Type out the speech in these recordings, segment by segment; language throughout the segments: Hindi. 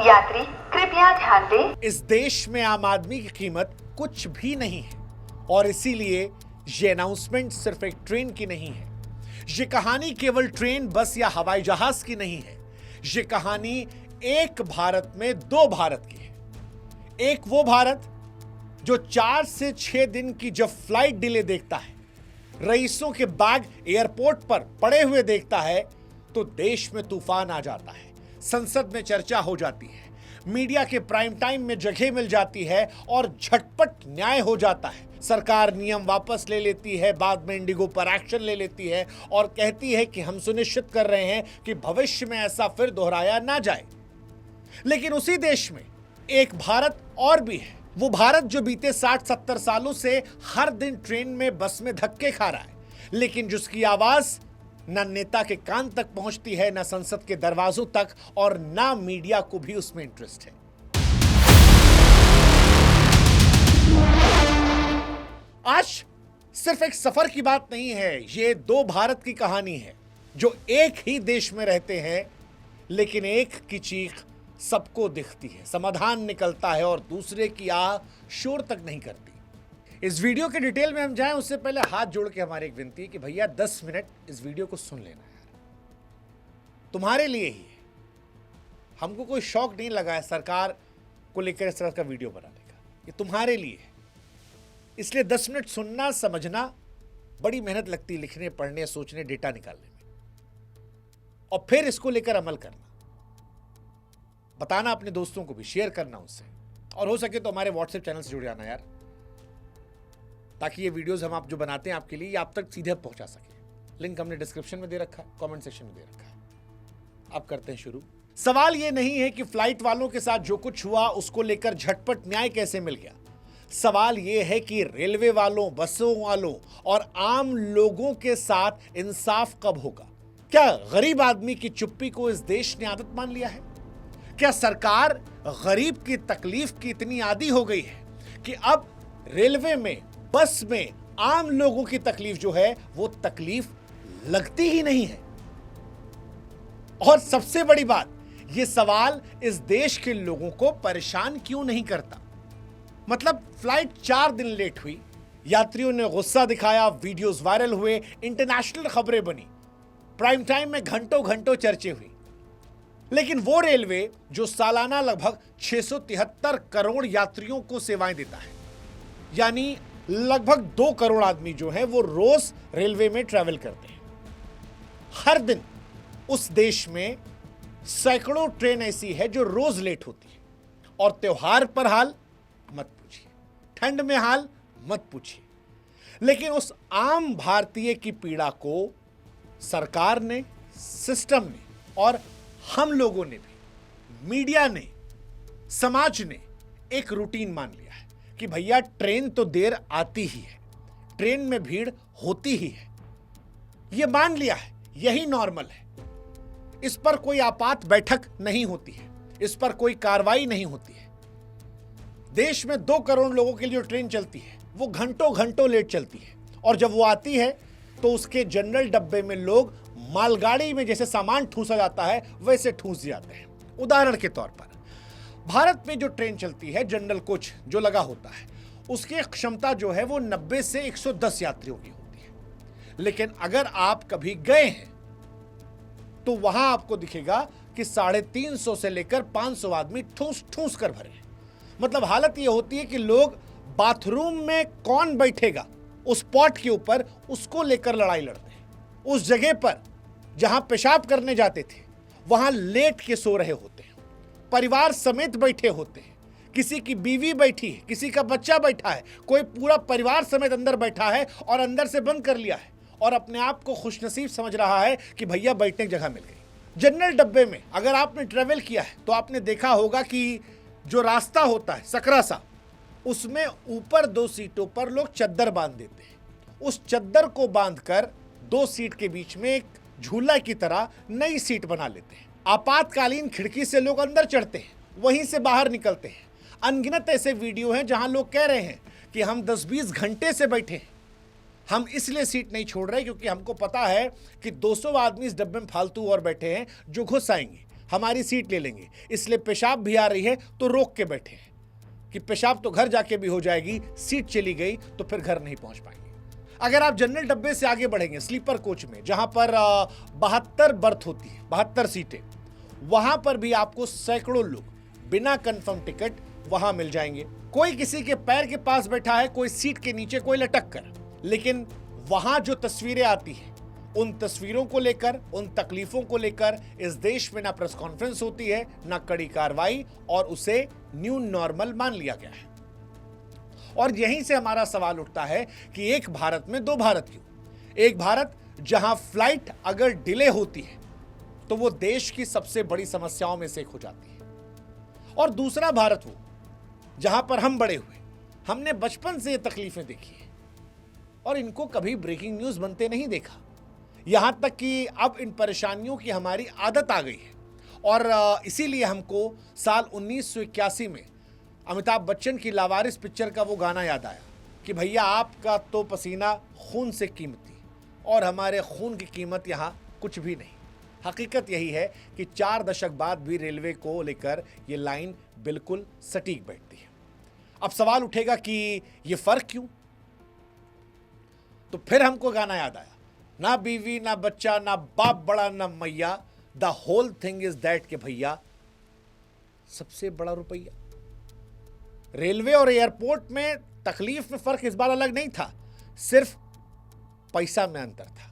यात्री कृपया ध्यान दें। इस देश में आम आदमी की कीमत कुछ भी नहीं है और इसीलिए ये अनाउंसमेंट सिर्फ एक ट्रेन की नहीं है। ये कहानी केवल ट्रेन, बस या हवाई जहाज की नहीं है। ये कहानी एक भारत में दो भारत की है। एक वो भारत जो 4 से 6 दिन की जब फ्लाइट डिले देखता है, रईसों के बैग एयरपोर्ट पर पड़े हुए देखता है, तो देश में तूफान आ जाता है, संसद में चर्चा हो जाती है, मीडिया के प्राइम टाइम में जगह मिल जाती है और झटपट न्याय हो जाता है। सरकार नियम वापस ले लेती है, बाद में इंडिगो पर एक्शन ले लेती है और कहती है कि हम सुनिश्चित कर रहे हैं कि भविष्य में ऐसा फिर दोहराया ना जाए। लेकिन उसी देश में एक भारत और भी है, वो भारत जो बीते 60-70 सालों से हर दिन ट्रेन में, बस में धक्के खा रहा है, लेकिन जिसकी आवाज न नेता के कान तक पहुंचती है, न संसद के दरवाजों तक, और ना मीडिया को भी उसमें इंटरेस्ट है। आज सिर्फ एक सफर की बात नहीं है, ये दो भारत की कहानी है जो एक ही देश में रहते हैं, लेकिन एक की चीख सबको दिखती है, समाधान निकलता है और दूसरे की आह शोर तक नहीं करती। इस वीडियो के डिटेल में हम जाएं उससे पहले हाथ जोड़ के हमारी एक विनती है कि भैया 10 मिनट इस वीडियो को सुन लेना यार, तुम्हारे लिए ही है। हमको कोई शौक नहीं लगा है सरकार को लेकर इस तरह का वीडियो बनाने का, ये तुम्हारे लिए है। इसलिए 10 मिनट सुनना, समझना, बड़ी मेहनत लगती है लिखने, पढ़ने, सोचने, डेटा निकालने में, और फिर इसको लेकर अमल करना, बताना अपने दोस्तों को भी, शेयर करना उससे, और हो सके तो हमारे व्हाट्सएप चैनल से जुड़ जाना यार, ताकि ये वीडियोस हम आप जो बनाते हैं आपके लिए, ये आप तक सीधे पहुंचा सके। लिंक हमने डिस्क्रिप्शन में दे रखा है, कमेंट सेक्शन में दे रखा है। अब करते हैं शुरू। सवाल ये नहीं है कि फ्लाइट वालों के साथ जो कुछ हुआ उसको लेकर झटपट न्याय कैसे मिल गया। सवाल ये है कि रेलवे वालों, बसों वालों और आम लोगों के साथ इंसाफ कब होगा। क्या गरीब आदमी की चुप्पी को इस देश ने आदत मान लिया है? क्या सरकार गरीब की तकलीफ की इतनी आदी हो गई है कि अब रेलवे में, बस में आम लोगों की तकलीफ जो है वो तकलीफ लगती ही नहीं है? और सबसे बड़ी बात, ये सवाल इस देश के लोगों को परेशान क्यों नहीं करता। मतलब फ्लाइट 4 दिन लेट हुई, यात्रियों ने गुस्सा दिखाया, वीडियोस वायरल हुए, इंटरनेशनल खबरें बनी, प्राइम टाइम में घंटों घंटों चर्चे हुई, लेकिन वो रेलवे जो सालाना लगभग 673 करोड़ यात्रियों को सेवाएं देता है, यानी लगभग 2 करोड़ आदमी जो हैं वो रोज रेलवे में ट्रैवल करते हैं। हर दिन उस देश में सैकड़ों ट्रेन ऐसी है जो रोज लेट होती है, और त्योहार पर हाल मत पूछिए, ठंड में हाल मत पूछिए। लेकिन उस आम भारतीय की पीड़ा को सरकार ने, सिस्टम ने और हम लोगों ने भी, मीडिया ने, समाज ने एक रूटीन मान लिया है कि भैया ट्रेन तो देर आती ही है, ट्रेन में भीड़ होती ही है, यह मान लिया है, यही नॉर्मल है। इस पर कोई आपात बैठक नहीं होती है, इस पर कोई कार्रवाई नहीं होती है। देश में 2 करोड़ लोगों के लिए जो ट्रेन चलती है वो घंटों घंटों लेट चलती है, और जब वो आती है तो उसके जनरल डब्बे में लोग मालगाड़ी में जैसे सामान ठूसा जाता है वैसे ठूस जाते हैं। उदाहरण के तौर पर भारत में जो ट्रेन चलती है, जनरल कोच जो लगा होता है, उसकी क्षमता जो है वो 90 से 110 यात्रियों की होती है। लेकिन अगर आप कभी गए हैं तो वहां आपको दिखेगा कि 350 से लेकर 500 आदमी ठूस ठूस कर भरे हैं। मतलब हालत ये होती है कि लोग बाथरूम में कौन बैठेगा उस स्पॉट के ऊपर, उसको लेकर लड़ाई लड़ते हैं। उस जगह पर जहां पेशाब करने जाते थे वहां लेट के सो रहे होते हैं, परिवार समेत बैठे होते हैं, किसी की बीवी बैठी है, किसी का बच्चा बैठा है, कोई पूरा परिवार समेत अंदर बैठा है और अंदर से बंद कर लिया है और अपने आप को खुशनसीब समझ रहा है कि भैया बैठने की जगह मिल गई। जनरल डब्बे में अगर आपने ट्रेवल किया है तो आपने देखा होगा कि जो रास्ता होता है सकरा सा, उसमें ऊपर 2 सीटों पर लोग चद्दर बांध देते हैं। उस चद्दर को बांधकर 2 सीट के बीच में एक झूला की तरह नई सीट बना लेते हैं। आपातकालीन खिड़की से लोग अंदर चढ़ते हैं, वहीं से बाहर निकलते हैं। अनगिनत ऐसे वीडियो हैं जहां लोग कह रहे हैं कि हम 10-20 घंटे से बैठे हैं, हम इसलिए सीट नहीं छोड़ रहे क्योंकि हमको पता है कि 200 आदमी इस डब्बे में फालतू और बैठे हैं जो घुस आएंगे, हमारी सीट ले लेंगे, इसलिए पेशाब भी आ रही है तो रोक के बैठे हैं कि पेशाब तो घर जाके भी हो जाएगी, सीट चली गई तो फिर घर नहीं पहुंच पाएंगे। अगर आप जनरल डब्बे से आगे बढ़ेंगे स्लीपर कोच में, जहां पर 72 बर्थ होती है, 72 सीटें, वहां पर भी आपको सैकड़ों लोग बिना कंफर्म टिकट वहां मिल जाएंगे। कोई किसी के पैर के पास बैठा है, कोई सीट के नीचे, कोई लटक कर। लेकिन वहां जो तस्वीरें आती हैं, उन तस्वीरों को लेकर, उन तकलीफों को लेकर इस देश में ना प्रेस कॉन्फ्रेंस होती है, ना कड़ी कार्रवाई, और उसे न्यू नॉर्मल मान लिया गया है। और यहीं से हमारा सवाल उठता है कि एक भारत में दो भारत क्यों? एक भारत जहां फ्लाइट अगर डिले होती है तो वो देश की सबसे बड़ी समस्याओं में से एक हो जाती है, और दूसरा भारत वो जहां पर हम बड़े हुए, हमने बचपन से ये तकलीफें देखी है और इनको कभी ब्रेकिंग न्यूज बनते नहीं देखा। यहां तक कि अब इन परेशानियों की हमारी आदत आ गई है, और इसीलिए हमको साल 1981 में अमिताभ बच्चन की लावारिस पिक्चर का वो गाना याद आया कि भैया आपका तो पसीना खून से कीमती, और हमारे खून की कीमत यहाँ कुछ भी नहीं। हकीकत यही है कि 4 दशक बाद भी रेलवे को लेकर ये लाइन बिल्कुल सटीक बैठती है। अब सवाल उठेगा कि ये फर्क क्यों? तो फिर हमको गाना याद आया, ना बीवी ना बच्चा ना बाप बड़ा ना मैया, the whole thing is that के भैया सबसे बड़ा रुपया। रेलवे और एयरपोर्ट में तकलीफ में फर्क इस बार अलग नहीं था, सिर्फ पैसा में अंतर था।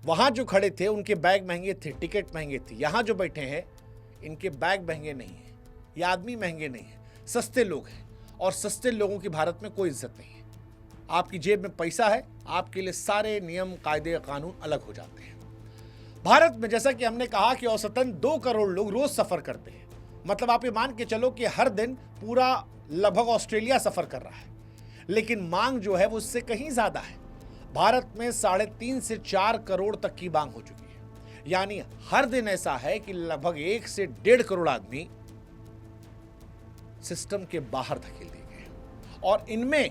वहां जो खड़े थे उनके बैग महंगे थे, टिकट महंगे थे। यहां जो बैठे हैं इनके बैग महंगे नहीं है, ये आदमी महंगे नहीं है, सस्ते लोग हैं, और सस्ते लोगों की भारत में कोई इज्जत नहीं है। आपकी जेब में पैसा है, आपके लिए सारे नियम कायदे कानून अलग हो जाते हैं। भारत में जैसा कि हमने कहा कि औसतन 2 करोड़ लोग रोज सफर करते हैं, मतलब आप ये मान के चलो कि हर दिन पूरा लगभग ऑस्ट्रेलिया सफर कर रहा है, लेकिन मांग जो है वो उससे कहीं ज्यादा है। भारत में 3.5 से 4 करोड़ तक की मांग हो चुकी है, यानी हर दिन ऐसा है कि लगभग 1 से 1.5 करोड़ आदमी सिस्टम के बाहर धकेल दिए गए, और इनमें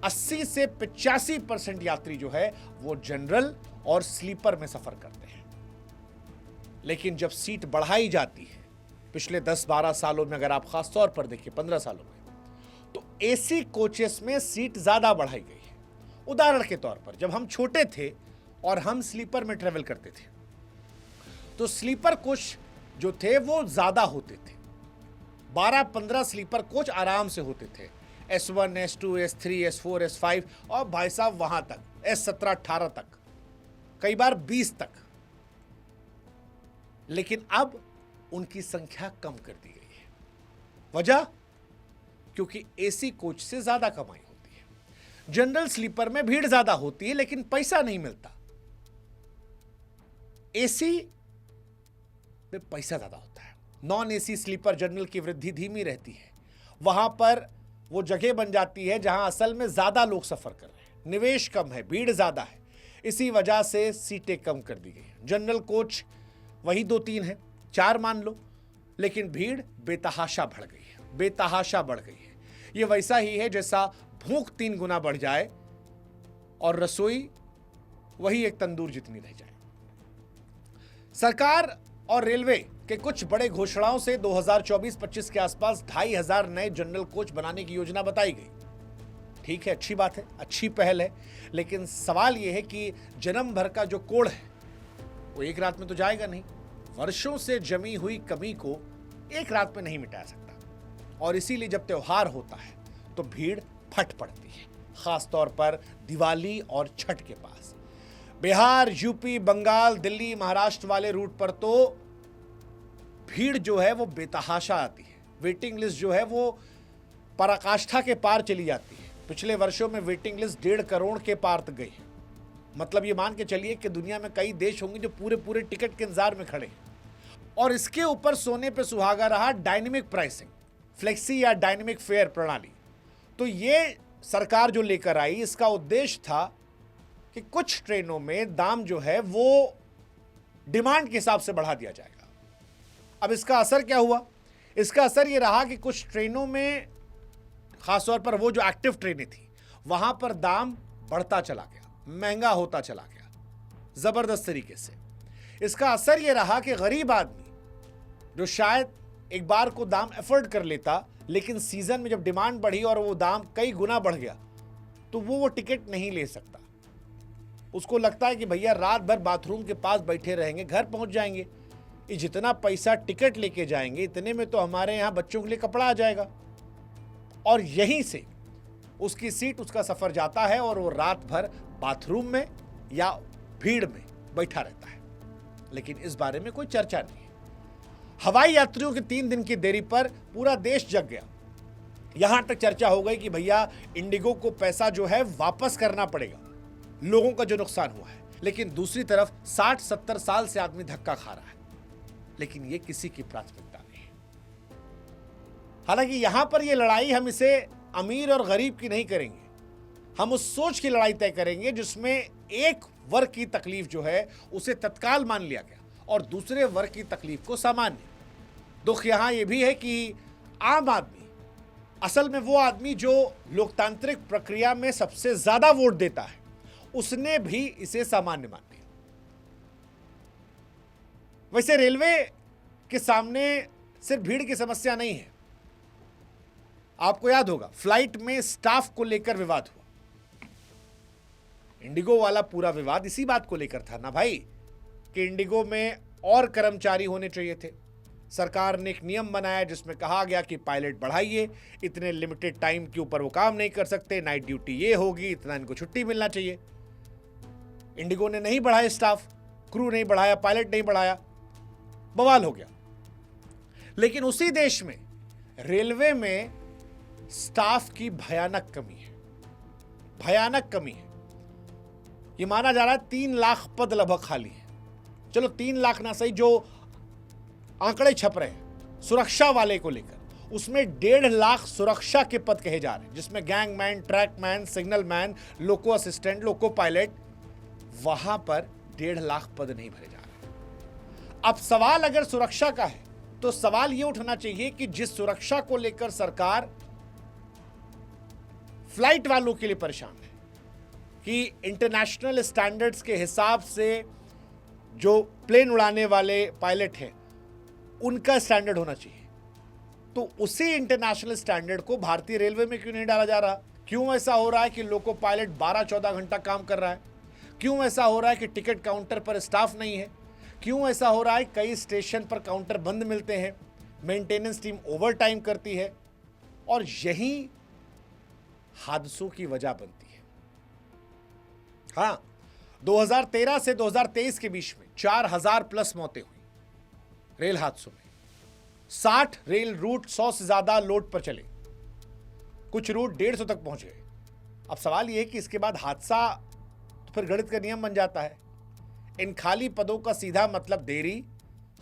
80 से 85% यात्री जो है वो जनरल और स्लीपर में सफर करते हैं। लेकिन जब सीट बढ़ाई जाती है, पिछले 10-12 सालों में अगर आप खास तौर पर देखिए 15 सालों में, तो एसी कोचेस में सीट ज्यादा बढ़ाई गई है। उदाहरण के तौर पर जब हम छोटे थे और हम स्लीपर में ट्रेवल करते थे, तो स्लीपर कोच जो थे वो ज्यादा होते थे, 12-15 स्लीपर कोच आराम से होते थे, S1, S2, S3, S4, S5, और भाई साहब वहां तक S17, 18 तक, कई बार 20 तक। लेकिन अब उनकी संख्या कम कर दी गई है। वजह? क्योंकि एसी कोच से ज्यादा कमाई होती है। जनरल स्लीपर में भीड़ ज्यादा होती है लेकिन पैसा नहीं मिलता। एसी में पैसा ज्यादा होता है। नॉन एसी स्लीपर जनरल की वृद्धि धीमी रहती है। वहां पर वो जगह बन जाती है जहां असल में ज्यादा लोग सफर कर रहे हैं, निवेश कम है, भीड़ ज्यादा है, इसी वजह से सीटें कम कर दी गई हैं। जनरल कोच वही 2-3 है, 4 मान लो, लेकिन भीड़ बेतहाशा बढ़ गई है, बेतहाशा बढ़ गई है। ये वैसा ही है जैसा भूख 3 गुना बढ़ जाए और रसोई वही एक तंदूर जितनी रह जाए। सरकार और रेलवे के कुछ बड़े घोषणाओं से 2024-25 के आसपास 2,500 नए जनरल कोच बनाने की योजना बताई गई। ठीक है, अच्छी बात है, अच्छी पहल है, लेकिन सवाल यह है कि जन्म भर का जो कोढ़ है वो एक रात में तो जाएगा नहीं। वर्षों से जमी हुई कमी को एक रात में नहीं मिटा सकता, और इसीलिए जब त्योहार होता है तो भीड़ फट पड़ती है, खास तौर पर दिवाली और छठ के पास। बिहार, यूपी, बंगाल, दिल्ली, महाराष्ट्र वाले रूट पर तो भीड़ जो है वो बेतहाशा आती है। वेटिंग लिस्ट जो है वो पराकाष्ठा के पार चली जाती है। पिछले वर्षों में वेटिंग लिस्ट 1.5 करोड़ के पार तक गई है। मतलब ये मान के चलिए कि दुनिया में कई देश होंगे जो पूरे पूरे टिकट के इंतजार में खड़े हैं। और इसके ऊपर सोने पे सुहागा रहा डायनेमिक प्राइसिंग, फ्लेक्सी या डायनेमिक फेयर प्रणाली। तो ये सरकार जो लेकर आई, इसका उद्देश्य था कि कुछ ट्रेनों में दाम जो है वो डिमांड के हिसाब से बढ़ा दिया जाएगा। अब इसका असर क्या हुआ? इसका असर ये रहा कि कुछ ट्रेनों में, खासतौर पर वो जो एक्टिव ट्रेनें थी, वहां पर दाम बढ़ता चला गया, महंगा होता चला गया जबरदस्त तरीके से। इसका असर यह रहा कि गरीब आदमी जो शायद एक बार को दाम एफोर्ड कर लेता, लेकिन सीजन में जब डिमांड बढ़ी और वो दाम कई गुना बढ़ गया तो वो टिकट नहीं ले सकता। उसको लगता है कि भैया रात भर बाथरूम के पास बैठे रहेंगे, घर पहुंच जाएंगे, ये जितना पैसा टिकट लेके जाएंगे इतने में तो हमारे यहाँ बच्चों के लिए कपड़ा आ जाएगा। और यहीं से उसकी सीट, उसका सफर जाता है और वो रात भर बाथरूम में या भीड़ में बैठा रहता है। लेकिन इस बारे में कोई चर्चा नहीं है। हवाई यात्रियों के 3 दिन की देरी पर पूरा देश जग गया। यहां तक चर्चा हो गई कि भैया इंडिगो को पैसा जो है वापस करना पड़ेगा, लोगों का जो नुकसान हुआ है। लेकिन दूसरी तरफ 60-70 साल से आदमी धक्का खा रहा है, लेकिन ये किसी की प्राथमिकता नहीं है। हालांकि यहां पर यह लड़ाई हम इसे अमीर और गरीब की नहीं करेंगे, हम उस सोच की लड़ाई तय करेंगे जिसमें एक वर्ग की तकलीफ जो है उसे तत्काल मान लिया गया और दूसरे वर्ग की तकलीफ को सामान्य। दुख यहां यह भी है कि आम आदमी, असल में वो आदमी जो लोकतांत्रिक प्रक्रिया में सबसे ज्यादा वोट देता है, उसने भी इसे सामान्य मान लिया। वैसे रेलवे के सामने सिर्फ भीड़ की समस्या नहीं है। आपको याद होगा फ्लाइट में स्टाफ को लेकर विवाद हुआ। इंडिगो वाला पूरा विवाद इसी बात को लेकर था ना भाई, कि इंडिगो में और कर्मचारी होने चाहिए थे। सरकार ने एक नियम बनाया जिसमें कहा गया कि पायलट बढ़ाइए, इतने लिमिटेड टाइम के ऊपर वो काम नहीं कर सकते, नाइट ड्यूटी ये होगी, इतना इनको छुट्टी मिलना चाहिए। इंडिगो ने नहीं बढ़ाया स्टाफ, क्रू नहीं बढ़ाया, पायलट नहीं बढ़ाया, बवाल हो गया। लेकिन उसी देश में रेलवे में स्टाफ की भयानक कमी है, भयानक कमी है। यह माना जा रहा है 3 लाख पद लगभग खाली है। चलो 3 लाख ना सही, जो आंकड़े छप रहे हैं सुरक्षा वाले को लेकर, उसमें 1.5 लाख सुरक्षा के पद कहे जा रहे हैं, जिसमें गैंगमैन, ट्रैकमैन, सिग्नल मैन, लोको असिस्टेंट, लोको पायलट। वहां पर 1.5 लाख पद नहीं भरे जा रहे। अब सवाल अगर सुरक्षा का है तो सवाल यह उठना चाहिए कि जिस सुरक्षा को लेकर सरकार फ्लाइट वालों के लिए परेशान है कि इंटरनेशनल स्टैंडर्ड्स के हिसाब से जो प्लेन उड़ाने वाले पायलट हैं उनका स्टैंडर्ड होना चाहिए, तो उसी इंटरनेशनल स्टैंडर्ड को भारतीय रेलवे में क्यों नहीं डाला जा रहा? क्यों ऐसा हो रहा है कि लोको पायलट 12-14 घंटा काम कर रहा है? क्यों ऐसा हो रहा है कि टिकट काउंटर पर स्टाफ नहीं है? क्यों ऐसा हो रहा है कई स्टेशन पर काउंटर बंद मिलते हैं, मेंटेनेंस टीम ओवर टाइम करती है? और यही हादसों की वजह बनती है। हाँ, 2013 से 2023 के बीच में 4000 प्लस मौतें हुई रेल हादसों में। 60 रेल रूट 100 से ज्यादा लोड पर चले, कुछ रूट 150 तक पहुंच गए। अब सवाल यह है कि इसके बाद हादसा तो फिर गणित का नियम बन जाता है। इन खाली पदों का सीधा मतलब देरी,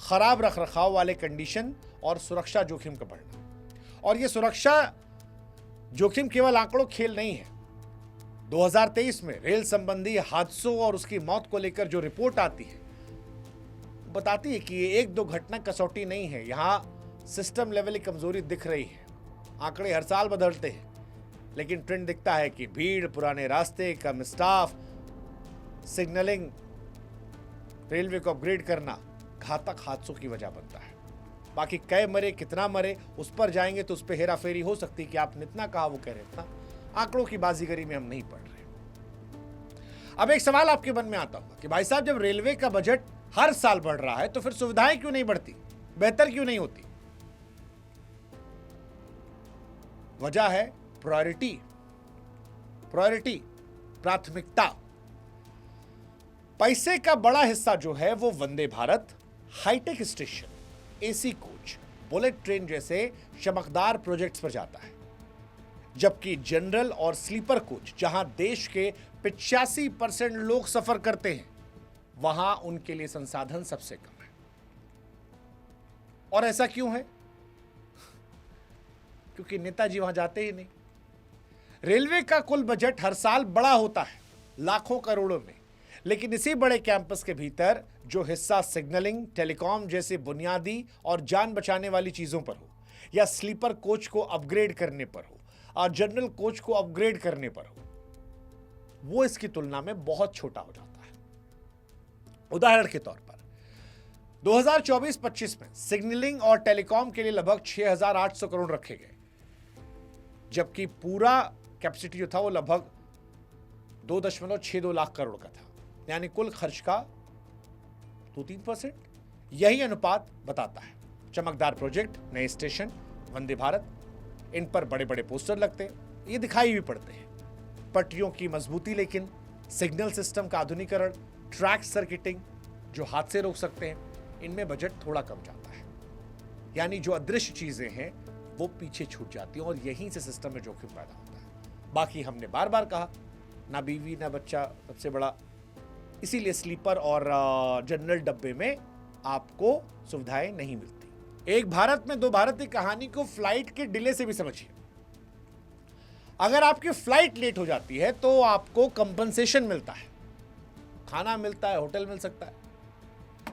खराब रखरखाव वाले कंडीशन और सुरक्षा जोखिम का बढ़ना। और यह सुरक्षा जोखिम केवल आंकड़ों खेल नहीं है। 2023 में रेल संबंधी हादसों और उसकी मौत को लेकर जो रिपोर्ट आती है बताती है कि ये 1-2 घटना कसौटी नहीं है, यहां सिस्टम लेवल की कमजोरी दिख रही है। आंकड़े हर साल बदलते हैं, लेकिन ट्रेंड दिखता है कि भीड़, पुराने रास्ते, कम स्टाफ, सिग्नलिंग, रेलवे को अपग्रेड करना घातक हादसों की वजह बनता है। बाकी कै मरे, कितना मरे, उस पर जाएंगे तो उस पर हेरा फेरी हो सकती है कि आपने इतना कहा, वो कह रहे इतना। आंकड़ों की बाजीगरी में हम नहीं पड़ रहे। अब एक सवाल आपके मन में आता होगा कि भाई साहब, जब रेलवे का बजट हर साल बढ़ रहा है तो फिर सुविधाएं क्यों नहीं बढ़ती, बेहतर क्यों नहीं होती? वजह है प्रायोरिटी, प्राथमिकता। पैसे का बड़ा हिस्सा जो है वो Vande Bharat, high tech station, AC coach, bullet train जैसे चमकदार प्रोजेक्ट्स पर जाता है, जबकि जनरल और स्लीपर कोच, जहां देश के 85% लोग सफर करते हैं, वहां उनके लिए संसाधन सबसे कम है। और ऐसा क्यों है? क्योंकि नेताजी वहां जाते ही नहीं। रेलवे का कुल बजट हर साल बड़ा होता है, लाखों करोड़ों में, लेकिन इसी बड़े कैंपस के भीतर जो हिस्सा सिग्नलिंग, टेलीकॉम जैसे बुनियादी और जान बचाने वाली चीजों पर हो, या स्लीपर कोच को अपग्रेड करने पर हो और जनरल कोच को अपग्रेड करने पर हो, वो इसकी तुलना में बहुत छोटा हो जाता है। उदाहरण के तौर पर 2024-25 में सिग्नलिंग और टेलीकॉम के लिए लगभग 6,800 करोड़ रखे गए, जबकि पूरा कैपेसिटी जो था वो लगभग 2.62 लाख करोड़ का था, यानी कुल खर्च का 2-3%। यही अनुपात बताता है चमकदार प्रोजेक्ट, नए स्टेशन, वंदे भारत, इन पर बड़े बड़े पोस्टर लगते हैं, ये दिखाई भी पड़ते हैं। पटरियों की मजबूती, लेकिन सिग्नल सिस्टम का आधुनिकीकरण, ट्रैक सर्किटिंग जो हादसे रोक सकते हैं, इनमें बजट थोड़ा कम जाता है। यानी जो अदृश्य चीजें हैं वो पीछे छूट जाती हैं और यहीं से सिस्टम में जोखिम पैदा होता है। बाकी हमने बार बार कहा, ना बीवी ना बच्चा सबसे बड़ा, इसीलिए स्लीपर और जनरल डब्बे में आपको सुविधाएं नहीं मिलती। एक भारत में दो भारत की कहानी को फ्लाइट के डिले से भी समझिए। अगर आपकी फ्लाइट लेट हो जाती है तो आपको कंपनसेशन मिलता है, खाना मिलता है, होटल मिल सकता है।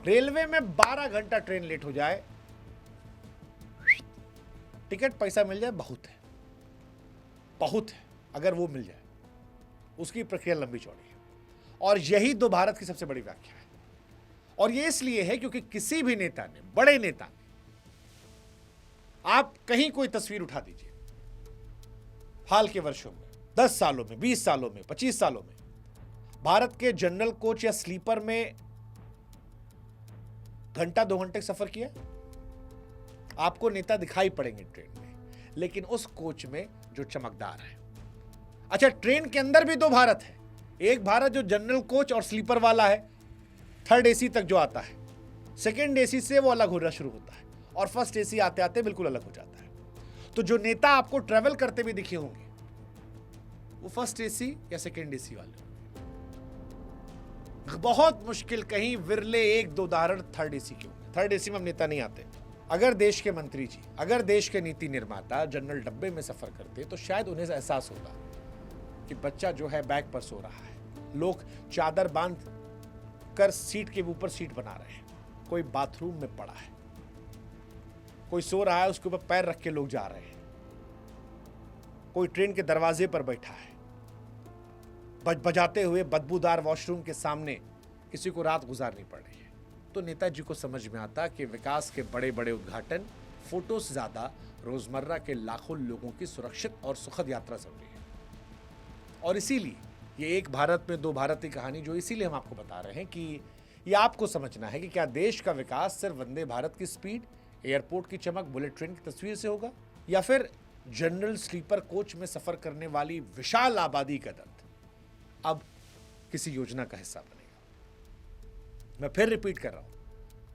रेलवे में 12 घंटा ट्रेन लेट हो जाए, टिकट पैसा मिल जाए, बहुत है, बहुत है। अगर वो मिल जाए, उसकी प्रक्रिया लंबी चौड़ी है। और यही दो भारत की सबसे बड़ी व्याख्या है। और ये इसलिए है क्योंकि किसी भी नेता ने, बड़े नेता ने, आप कहीं कोई तस्वीर उठा दीजिए हाल के वर्षों में, 10 सालों में, 20 सालों में, 25 सालों में, भारत के जनरल कोच या स्लीपर में घंटा 2 घंटे सफर किया, आपको नेता दिखाई पड़ेंगे ट्रेन में, लेकिन उस कोच में जो चमकदार है। अच्छा, ट्रेन के अंदर भी दो भारत है। एक भारत जो जनरल कोच और स्लीपर वाला है, 3rd AC तक जो आता है, 2nd AC से वो अलग होना शुरू होता है, और 1st AC आते आते बिल्कुल अलग हो जाता है। तो जो नेता आपको ट्रेवल करते हुए दिखे होंगे वो 1st AC या 2nd AC वाले, बहुत मुश्किल, कहीं विरले 1-2 उदाहरण 3rd AC के होंगे। 3rd AC में हम नेता नहीं आते। अगर देश के मंत्री जी, अगर देश के नीति निर्माता जनरल डब्बे में सफर करते तो शायद उन्हें एहसास होगा कि बच्चा जो है बैग पर सो रहा है, लोग चादर बांध कर सीट के ऊपर सीट बना रहे हैं, कोई बाथरूम में पड़ा है, कोई सो रहा है, उसके ऊपर पैर रख के लोग जा रहे हैं, कोई ट्रेन के दरवाजे पर बैठा है, बजाते हुए बदबूदार वॉशरूम के सामने किसी को रात गुजारनी पड़ रही है। तो नेताजी को समझ में आता कि विकास के बड़े बड़े उद्घाटन फोटो से ज्यादा रोजमर्रा के लाखों लोगों की सुरक्षित और सुखद यात्रा जरूरी है। और इसीलिए ये एक भारत में दो भारत की कहानी, जो इसीलिए हम आपको बता रहे हैं कि ये आपको समझना है कि क्या देश का विकास सिर्फ वंदे भारत की स्पीड, एयरपोर्ट की चमक, बुलेट ट्रेन की तस्वीर से होगा, या फिर जनरल स्लीपर कोच में सफर करने वाली विशाल आबादी का दर्द अब किसी योजना का हिस्सा बनेगा। मैं फिर रिपीट कर रहा हूं,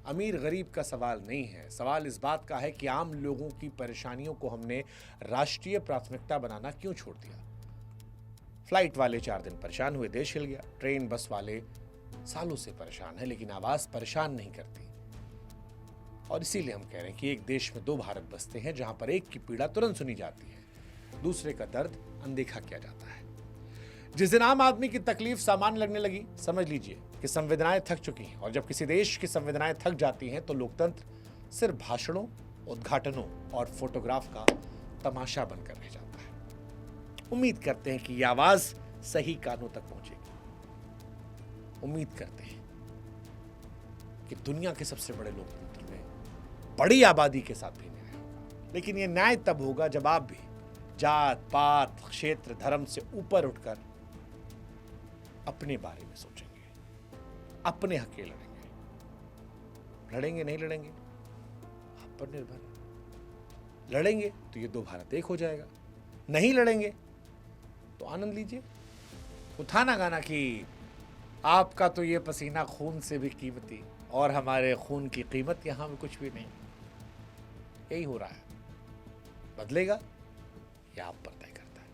अमीर गरीब का सवाल नहीं है, सवाल इस बात का है कि आम लोगों की परेशानियों को हमने राष्ट्रीय प्राथमिकता बनाना क्यों छोड़ दिया। फ्लाइट वाले 4 दिन परेशान हुए, देश हिल गया। ट्रेन बस वाले सालों से परेशान है, लेकिन आवाज परेशान नहीं करती। और इसीलिए हम कह रहे हैं कि एक देश में 2 भारत बसते हैं, जहां पर एक की पीड़ा तुरंत सुनी जाती है, दूसरे का दर्द अनदेखा किया जाता है। जिस दिन आम आदमी की तकलीफ सामान्य लगने लगी, समझ लीजिए कि संवेदनाएं थक चुकी हैं। और जब किसी देश की संवेदनाएं थक जाती हैं तो लोकतंत्र सिर्फ भाषणों, उद्घाटनों और फोटोग्राफ का तमाशा बनकर रह जाता है। उम्मीद करते हैं कि यह आवाज सही कानों तक पहुंचेगी। उम्मीद करते हैं कि दुनिया के सबसे बड़े लोकतंत्र में बड़ी आबादी के साथ भी न्याय होगा। लेकिन यह न्याय तब होगा जब आप भी जात पात, क्षेत्र, धर्म से ऊपर उठकर अपने बारे में सोचेंगे, अपने हक के लड़ेंगे। लड़ेंगे नहीं लड़ेंगे आप पर निर्भर है। लड़ेंगे तो ये 2 भारत एक हो जाएगा, नहीं लड़ेंगे तो आनंद लीजिए। उठाना गाना कि आपका तो ये पसीना खून से भी कीमती, और हमारे खून की कीमत यहां में कुछ भी नहीं। यही हो रहा है। बदलेगा या आप पर तय करता है।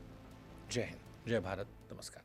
जय हिंद, जय भारत, नमस्कार।